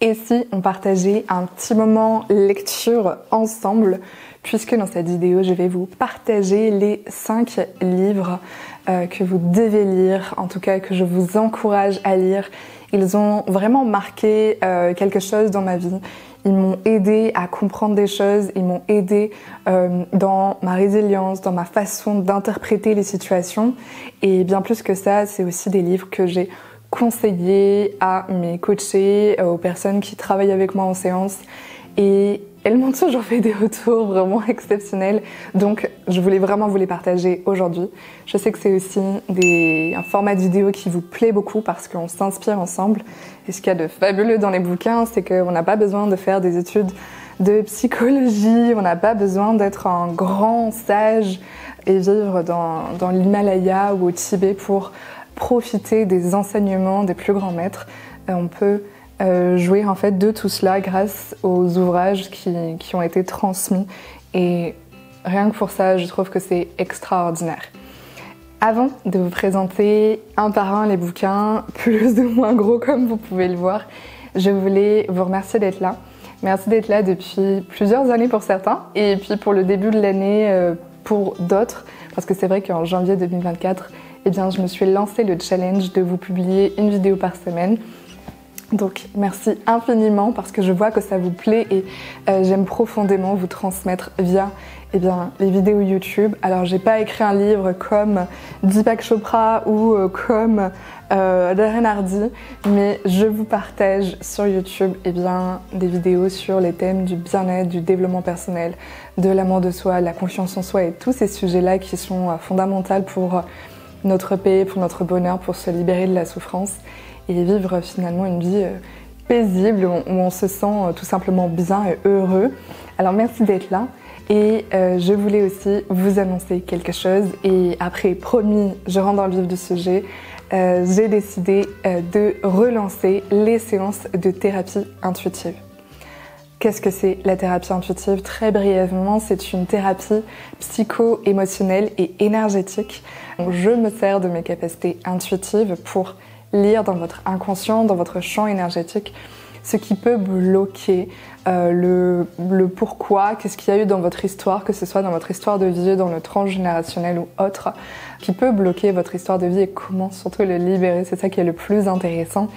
Et si on partageait un petit moment lecture ensemble, puisque dans cette vidéo, je vais vous partager les 5 livres que vous devez lire, en tout cas que je vous encourage à lire. Ils ont vraiment marqué quelque chose dans ma vie. Ils m'ont aidé à comprendre des choses, ils m'ont aidé dans ma résilience, dans ma façon d'interpréter les situations. Et bien plus que ça, c'est aussi des livres que j'ai conseillés à mes coachés, aux personnes qui travaillent avec moi en séance. Et elles m'ont toujours fait des retours vraiment exceptionnels. Donc, je voulais vraiment vous les partager aujourd'hui. Je sais que c'est aussi un format de vidéo qui vous plaît beaucoup parce qu'on s'inspire ensemble. Et ce qu'il y a de fabuleux dans les bouquins, c'est qu'on n'a pas besoin de faire des études de psychologie, on n'a pas besoin d'être un grand sage et vivre dans l'Himalaya ou au Tibet pour profiter des enseignements des plus grands maîtres. On peut jouir en fait de tout cela grâce aux ouvrages qui ont été transmis, et rien que pour ça je trouve que c'est extraordinaire. Avant de vous présenter un par un les bouquins, plus ou moins gros comme vous pouvez le voir, je voulais vous remercier d'être là. Merci d'être là depuis plusieurs années pour certains, et puis pour le début de l'année pour d'autres, parce que c'est vrai qu'en janvier 2024, eh bien, je me suis lancé le challenge de vous publier une vidéo par semaine. Donc merci infiniment parce que je vois que ça vous plaît et j'aime profondément vous transmettre via les vidéos YouTube. Alors j'ai pas écrit un livre comme Deepak Chopra ou comme Darren Hardy, mais je vous partage sur YouTube des vidéos sur les thèmes du bien-être, du développement personnel, de l'amour de soi, la confiance en soi et tous ces sujets-là qui sont fondamentaux pour notre paix, pour notre bonheur, pour se libérer de la souffrance et vivre finalement une vie paisible où on se sent tout simplement bien et heureux. Alors merci d'être là, et je voulais aussi vous annoncer quelque chose, et après, promis, je rentre dans le vif du sujet, j'ai décidé de relancer les séances de thérapie intuitive. Qu'est-ce que c'est la thérapie intuitive? Très brièvement, c'est une thérapie psycho-émotionnelle et énergétique. Donc, je me sers de mes capacités intuitives pour lire dans votre inconscient, dans votre champ énergétique, ce qui peut bloquer le pourquoi, qu'est-ce qu'il y a eu dans votre histoire, que ce soit dans votre histoire de vie, dans le transgénérationnel ou autre, qui peut bloquer votre histoire de vie et comment surtout le libérer. C'est ça qui est le plus intéressant.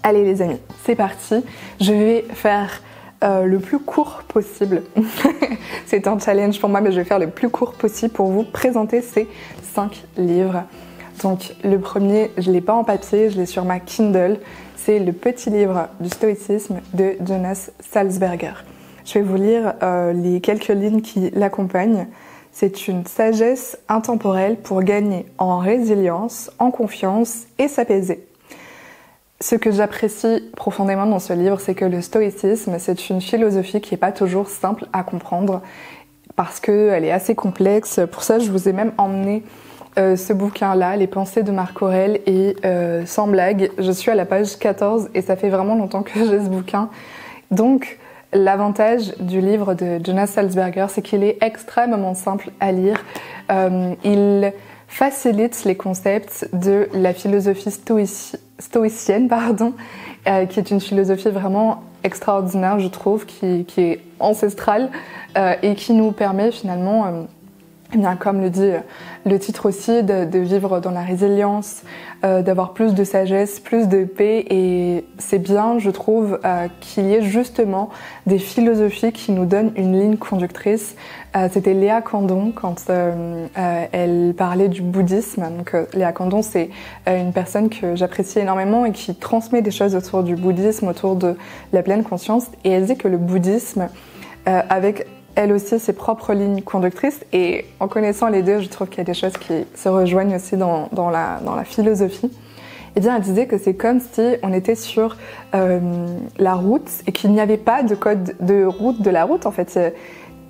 Allez les amis, c'est parti. Je vais faire le plus court possible. C'est un challenge pour moi, mais je vais faire le plus court possible pour vous présenter ces 5 livres. Donc le premier, je ne l'ai pas en papier, je l'ai sur ma Kindle. C'est le petit livre du stoïcisme de Jonas Salzberger. Je vais vous lire les quelques lignes qui l'accompagnent. C'est une sagesse intemporelle pour gagner en résilience, en confiance et s'apaiser. Ce que j'apprécie profondément dans ce livre, c'est que le stoïcisme, c'est une philosophie qui n'est pas toujours simple à comprendre parce qu'elle est assez complexe. Pour ça, je vous ai même emmené ce bouquin-là, Les pensées de Marc Aurèle, et sans blague, je suis à la page 14 et ça fait vraiment longtemps que j'ai ce bouquin. Donc, l'avantage du livre de Jonas Salzberger, c'est qu'il est extrêmement simple à lire. Il facilite les concepts de la philosophie stoïcienne, qui est une philosophie vraiment extraordinaire, je trouve, qui est ancestrale et qui nous permet finalement, comme le dit le titre aussi, de vivre dans la résilience, d'avoir plus de sagesse, plus de paix. Et c'est bien, je trouve, qu'il y ait justement des philosophies qui nous donnent une ligne conductrice. C'était Léa Candon quand elle parlait du bouddhisme. Donc, Léa Candon, c'est une personne que j'apprécie énormément et qui transmet des choses autour du bouddhisme, autour de la pleine conscience. Et elle dit que le bouddhisme, avec elle aussi ses propres lignes conductrices, et en connaissant les deux, je trouve qu'il y a des choses qui se rejoignent aussi dans la philosophie. Eh bien, elle disait que c'est comme si on était sur la route et qu'il n'y avait pas de code de route de la route. En fait,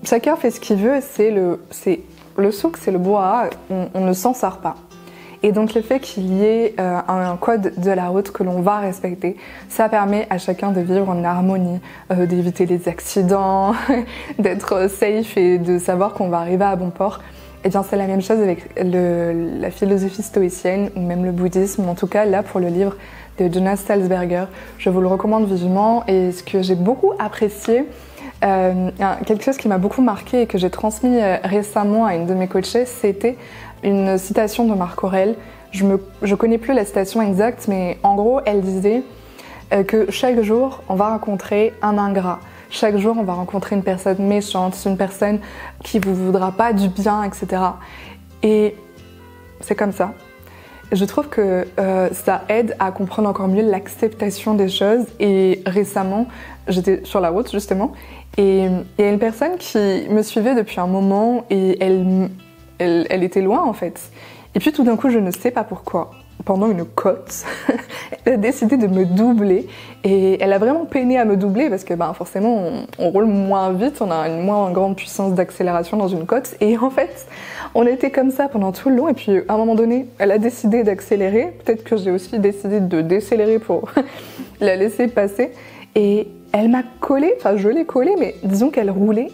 chacun fait ce qu'il veut, c'est le souk, c'est le bois, on ne s'en sort pas. Et donc le fait qu'il y ait un code de la route que l'on va respecter, ça permet à chacun de vivre en harmonie, d'éviter les accidents, d'être safe et de savoir qu'on va arriver à bon port. Et bien c'est la même chose avec la philosophie stoïcienne ou même le bouddhisme. En tout cas là pour le livre de Jonas Salzberger. Je vous le recommande vivement et ce que j'ai beaucoup apprécié, quelque chose qui m'a beaucoup marqué et que j'ai transmis récemment à une de mes coachées, c'était une citation de Marc Aurèle. Je connais plus la citation exacte, mais en gros, elle disait que chaque jour, on va rencontrer un ingrat. Chaque jour, on va rencontrer une personne méchante, une personne qui vous voudra pas du bien, etc. Et c'est comme ça. Je trouve que ça aide à comprendre encore mieux l'acceptation des choses. Et récemment, j'étais sur la route justement, et il y a une personne qui me suivait depuis un moment et elle était loin en fait. Et puis tout d'un coup, je ne sais pas pourquoi, pendant une côte, elle a décidé de me doubler et elle a vraiment peiné à me doubler parce que forcément on roule moins vite, on a une moins grande puissance d'accélération dans une côte et en fait on était comme ça pendant tout le long et puis à un moment donné elle a décidé d'accélérer, peut-être que j'ai aussi décidé de décélérer pour la laisser passer et elle m'a collé, enfin je l'ai collée mais disons qu'elle roulait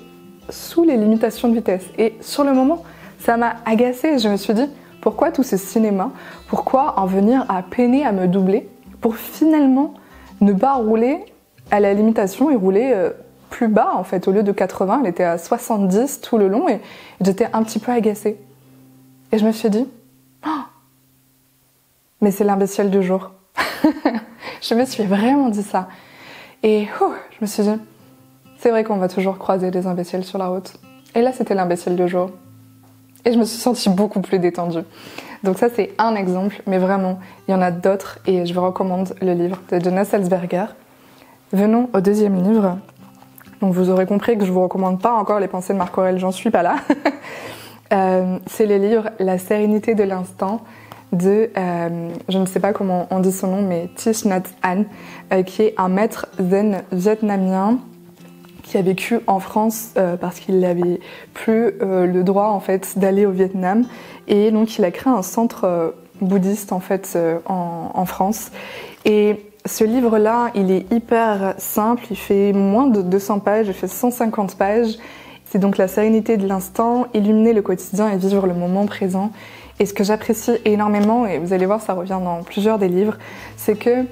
sous les limitations de vitesse et sur le moment ça m'a agacée, je me suis dit pourquoi tout ce cinéma? Pourquoi en venir à peiner à me doubler pour finalement ne pas rouler à la limitation et rouler plus bas en fait. Au lieu de 80, elle était à 70 tout le long et j'étais un petit peu agacée. Et je me suis dit, oh, mais c'est l'imbécile du jour. Je me suis vraiment dit ça. Et je me suis dit, c'est vrai qu'on va toujours croiser des imbéciles sur la route. Et là, c'était l'imbécile du jour. Et je me suis sentie beaucoup plus détendue. Donc ça, c'est un exemple, mais vraiment, il y en a d'autres et je vous recommande le livre de Jonas Salzberger. Venons au deuxième livre. Donc vous aurez compris que je vous recommande pas encore les pensées de Marc Aurèle, j'en suis pas là. C'est le livre La sérénité de l'instant de, je ne sais pas comment on dit son nom, mais Thich Nhat Hanh, qui est un maître zen vietnamien qui a vécu en France parce qu'il n'avait plus le droit en fait d'aller au Vietnam et donc il a créé un centre bouddhiste en fait en France et ce livre-là il est hyper simple, il fait moins de 200 pages, il fait 150 pages, c'est donc la sérénité de l'instant, illuminer le quotidien et vivre le moment présent et ce que j'apprécie énormément et vous allez voir ça revient dans plusieurs des livres, c'est que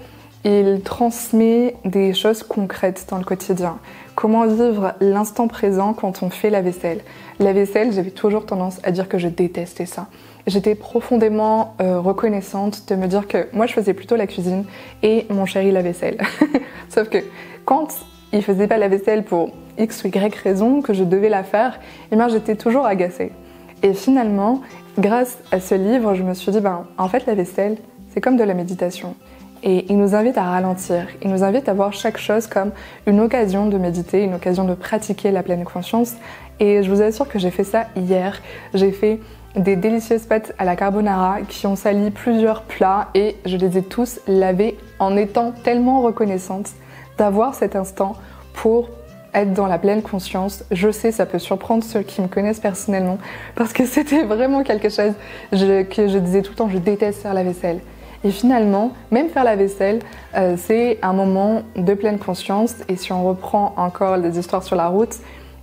il transmet des choses concrètes dans le quotidien. Comment vivre l'instant présent quand on fait la vaisselle. La vaisselle, j'avais toujours tendance à dire que je détestais ça. J'étais profondément reconnaissante de me dire que moi je faisais plutôt la cuisine et mon chéri la vaisselle. Sauf que quand il faisait pas la vaisselle pour X ou Y raison que je devais la faire, et bien j'étais toujours agacée. Et finalement, grâce à ce livre, je me suis dit, en fait la vaisselle, c'est comme de la méditation. Et il nous invite à ralentir, il nous invite à voir chaque chose comme une occasion de méditer, une occasion de pratiquer la pleine conscience. Et je vous assure que j'ai fait ça hier. J'ai fait des délicieuses pâtes à la carbonara qui ont sali plusieurs plats et je les ai tous lavés en étant tellement reconnaissante d'avoir cet instant pour être dans la pleine conscience. Je sais, ça peut surprendre ceux qui me connaissent personnellement parce que c'était vraiment quelque chose que je disais tout le temps, je déteste faire la vaisselle. Et finalement, même faire la vaisselle, c'est un moment de pleine conscience. Et si on reprend encore les histoires sur la route,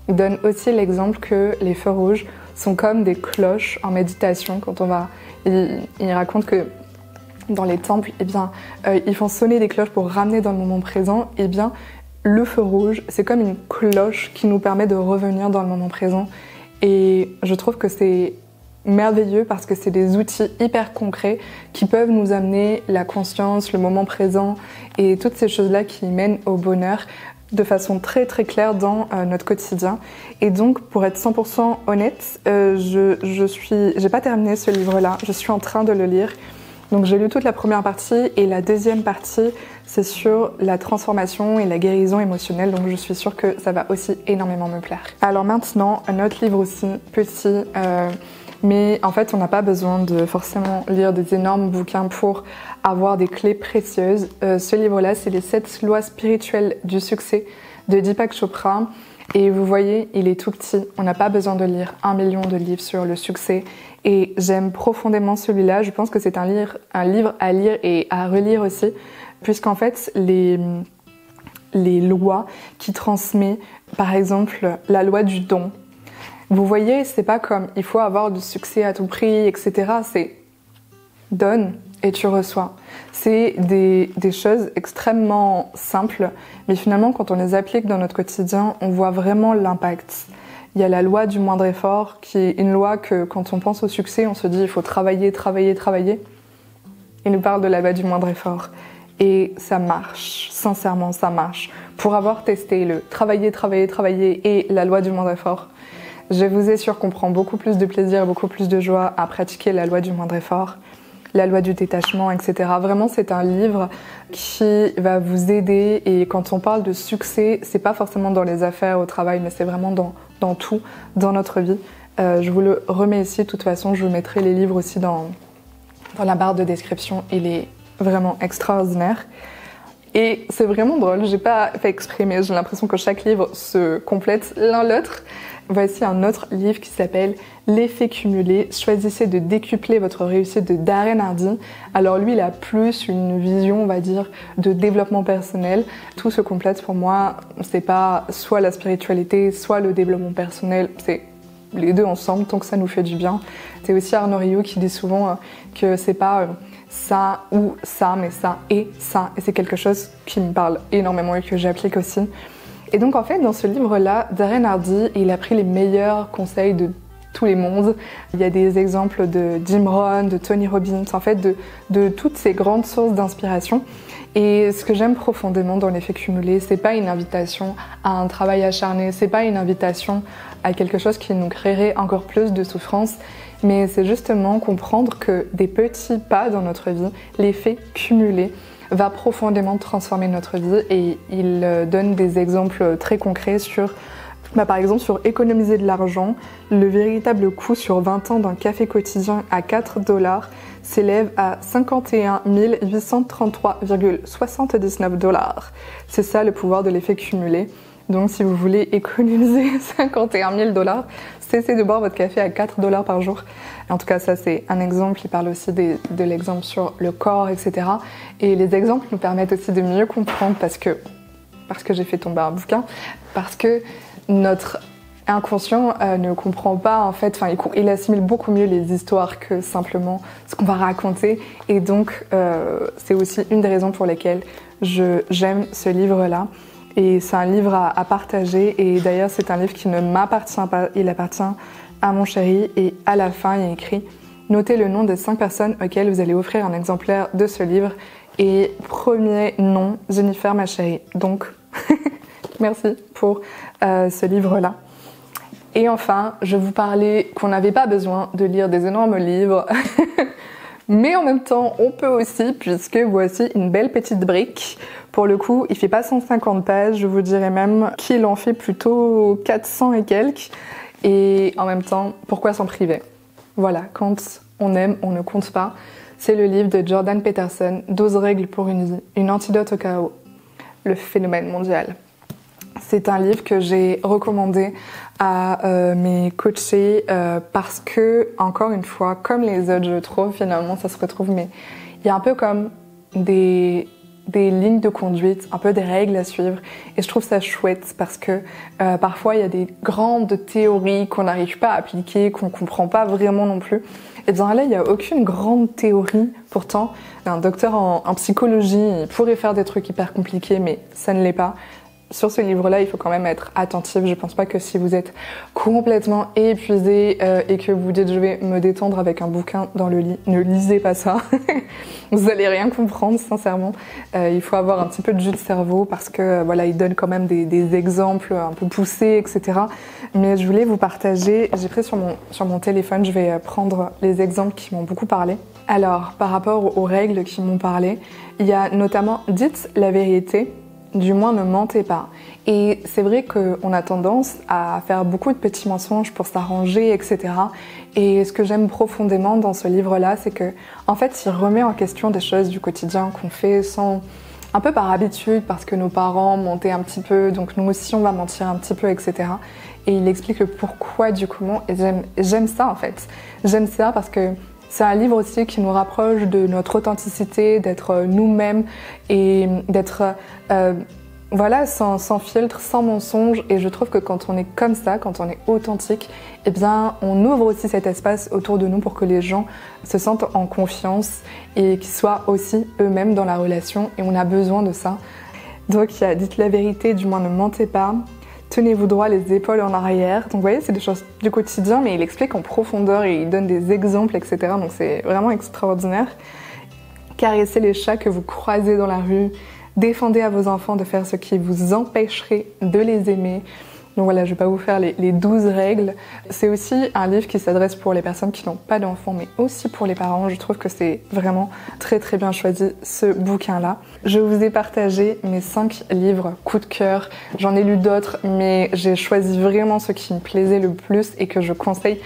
il donne aussi l'exemple que les feux rouges sont comme des cloches en méditation. Quand on va, il raconte que dans les temples, ils font sonner des cloches pour ramener dans le moment présent. Et bien, le feu rouge, c'est comme une cloche qui nous permet de revenir dans le moment présent. Et je trouve que c'est merveilleux parce que c'est des outils hyper concrets qui peuvent nous amener la conscience, le moment présent et toutes ces choses-là qui mènent au bonheur de façon très très claire dans notre quotidien. Et donc pour être 100% honnête, j'ai pas terminé ce livre-là, je suis en train de le lire. Donc j'ai lu toute la première partie et la deuxième partie c'est sur la transformation et la guérison émotionnelle, donc je suis sûre que ça va aussi énormément me plaire. Alors maintenant, un autre livre aussi, petit, mais en fait on n'a pas besoin de forcément lire des énormes bouquins pour avoir des clés précieuses. Ce livre-là, c'est les 7 lois spirituelles du succès de Deepak Chopra. Et vous voyez, il est tout petit, on n'a pas besoin de lire 1 million de livres sur le succès. Et j'aime profondément celui-là, je pense que c'est un livre à lire et à relire aussi, puisqu'en fait, les lois qui transmet, par exemple, la loi du don. Vous voyez, c'est pas comme il faut avoir du succès à tout prix, etc. donne et tu reçois. C'est des choses extrêmement simples, mais finalement, quand on les applique dans notre quotidien, on voit vraiment l'impact. Il y a la loi du moindre effort, qui est une loi que quand on pense au succès, on se dit il faut travailler, travailler, travailler. Il nous parle de la loi du moindre effort. Et ça marche, sincèrement, ça marche. Pour avoir testé le travailler, travailler, travailler et la loi du moindre effort, je vous assure qu'on prend beaucoup plus de plaisir et beaucoup plus de joie à pratiquer la loi du moindre effort, la loi du détachement, etc. Vraiment, c'est un livre qui va vous aider. Et quand on parle de succès, c'est pas forcément dans les affaires, au travail, mais c'est vraiment dans tout, dans notre vie. Je vous le remets ici. De toute façon, je vous mettrai les livres aussi dans la barre de description. Il est vraiment extraordinaire. Et c'est vraiment drôle. J'ai pas fait exprès, mais j'ai l'impression que chaque livre se complète l'un l'autre. Voici un autre livre qui s'appelle L'effet cumulé. Choisissez de décupler votre réussite de Darren Hardy. Alors lui, il a plus une vision, on va dire, de développement personnel. Tout se complète pour moi. C'est pas soit la spiritualité, soit le développement personnel. C'est les deux ensemble, tant que ça nous fait du bien. C'est aussi Arnaud Rioux qui dit souvent que c'est pas ça ou ça, mais ça et ça. Et c'est quelque chose qui me parle énormément et que j'applique aussi. Et donc en fait, dans ce livre-là, Darren Hardy, il a pris les meilleurs conseils de tous les mondes. Il y a des exemples de Jim Rohn, de Tony Robbins, en fait, de toutes ces grandes sources d'inspiration. Et ce que j'aime profondément dans l'effet cumulé, c'est pas une invitation à un travail acharné, c'est pas une invitation à quelque chose qui nous créerait encore plus de souffrance, mais c'est justement comprendre que des petits pas dans notre vie, l'effet cumulé, va profondément transformer notre vie. Et il donne des exemples très concrets sur, par exemple, sur économiser de l'argent. Le véritable coût sur 20 ans d'un café quotidien à 4 $ s'élève à 51 833,79 $. C'est ça le pouvoir de l'effet cumulé. Donc si vous voulez économiser 51 000 $, cessez de boire votre café à 4 $ par jour. En tout cas, ça c'est un exemple. Il parle aussi de l'exemple sur le corps, etc. Et les exemples nous permettent aussi de mieux comprendre parce que j'ai fait tomber un bouquin, parce que notre inconscient ne comprend pas, en fait, il assimile beaucoup mieux les histoires que simplement ce qu'on va raconter. Et donc, c'est aussi une des raisons pour lesquelles j'aime ce livre-là. Et c'est un livre à partager. Et d'ailleurs, c'est un livre qui ne m'appartient pas. Il appartient à mon chéri. Et à la fin, il y a écrit « Notez le nom des 5 personnes auxquelles vous allez offrir un exemplaire de ce livre. » Et premier nom, Jennifer, ma chérie. Donc, merci pour ce livre-là. Et enfin, je vous parlais qu'on n'avait pas besoin de lire des énormes livres. Mais en même temps, on peut aussi, puisque voici une belle petite brique. Pour le coup, il fait pas 150 pages, je vous dirais même qu'il en fait plutôt 400 et quelques. Et en même temps, pourquoi s'en priver? Voilà, quand on aime, on ne compte pas. C'est le livre de Jordan Peterson, 12 règles pour une vie, une antidote au chaos, le phénomène mondial. C'est un livre que j'ai recommandé à mes coachés parce que, encore une fois, comme les autres, je trouve, finalement, ça se retrouve, mais il y a un peu comme des lignes de conduite, un peu des règles à suivre. Et je trouve ça chouette parce que parfois, il y a des grandes théories qu'on n'arrive pas à appliquer, qu'on comprend pas vraiment non plus. Et bien là, il n'y a aucune grande théorie. Pourtant, un docteur en psychologie, il pourrait faire des trucs hyper compliqués, mais ça ne l'est pas. Sur ce livre-là, il faut quand même être attentif. Je pense pas que si vous êtes complètement épuisé et que vous dites je vais me détendre avec un bouquin dans le lit, ne lisez pas ça. Vous allez rien comprendre, sincèrement. Il faut avoir un petit peu de jus de cerveau parce que voilà, il donne quand même des exemples un peu poussés, etc. Mais je voulais vous partager. J'ai pris sur mon téléphone, je vais prendre les exemples qui m'ont beaucoup parlé. Alors, par rapport aux règles qui m'ont parlé, il y a notamment dites la vérité. Du moins, ne mentez pas. Et c'est vrai qu'on a tendance à faire beaucoup de petits mensonges pour s'arranger, etc. Et ce que j'aime profondément dans ce livre-là, c'est que, en fait, il remet en question des choses du quotidien qu'on fait un peu par habitude, parce que nos parents mentaient un petit peu, donc nous aussi on va mentir un petit peu, etc. Et il explique le pourquoi du comment. Et j'aime ça, en fait. J'aime ça parce que c'est un livre aussi qui nous rapproche de notre authenticité, d'être nous-mêmes et d'être voilà, sans filtre, sans mensonge. Et je trouve que quand on est comme ça, quand on est authentique, eh bien, on ouvre aussi cet espace autour de nous pour que les gens se sentent en confiance et qu'ils soient aussi eux-mêmes dans la relation. Et on a besoin de ça. Donc, il y a dites la vérité, du moins ne mentez pas. Tenez-vous droit, les épaules en arrière. Donc, vous voyez, c'est des choses du quotidien, mais il explique en profondeur et il donne des exemples, etc. Donc, c'est vraiment extraordinaire. Caressez les chats que vous croisez dans la rue. Défendez à vos enfants de faire ce qui vous empêcherait de les aimer. Donc voilà, je ne vais pas vous faire les 12 règles. C'est aussi un livre qui s'adresse pour les personnes qui n'ont pas d'enfants, mais aussi pour les parents. Je trouve que c'est vraiment très très bien choisi, ce bouquin-là. Je vous ai partagé mes 5 livres coup de cœur. J'en ai lu d'autres, mais j'ai choisi vraiment ceux qui me plaisaient le plus et que je conseille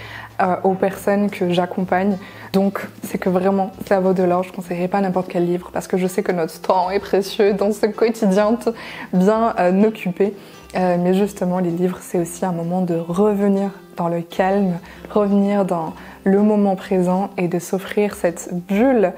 aux personnes que j'accompagne. Donc c'est que vraiment ça vaut de l'or, je ne conseillerais pas n'importe quel livre parce que je sais que notre temps est précieux dans ce quotidien bien occupé. Mais justement les livres c'est aussi un moment de revenir dans le calme, revenir dans le moment présent et de s'offrir cette bulle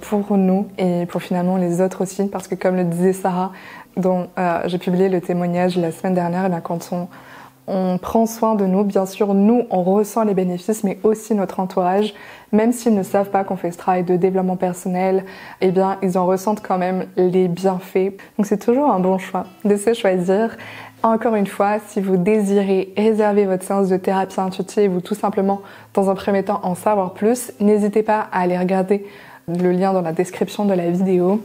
pour nous et pour finalement les autres aussi, parce que comme le disait Sarah, dont j'ai publié le témoignage la semaine dernière, quand on prend soin de nous, bien sûr, nous, on ressent les bénéfices, mais aussi notre entourage, même s'ils ne savent pas qu'on fait ce travail de développement personnel, eh bien, ils en ressentent quand même les bienfaits. Donc, c'est toujours un bon choix de se choisir. Encore une fois, si vous désirez réserver votre séance de thérapie intuitive ou tout simplement, dans un premier temps, en savoir plus, n'hésitez pas à aller regarder le lien dans la description de la vidéo.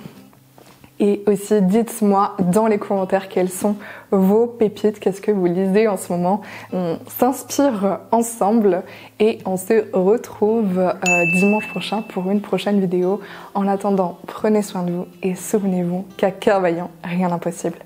Et aussi, dites-moi dans les commentaires quelles sont vos pépites, qu'est-ce que vous lisez en ce moment. On s'inspire ensemble et on se retrouve dimanche prochain pour une prochaine vidéo. En attendant, prenez soin de vous et souvenez-vous qu'à cœur vaillant, rien d'impossible.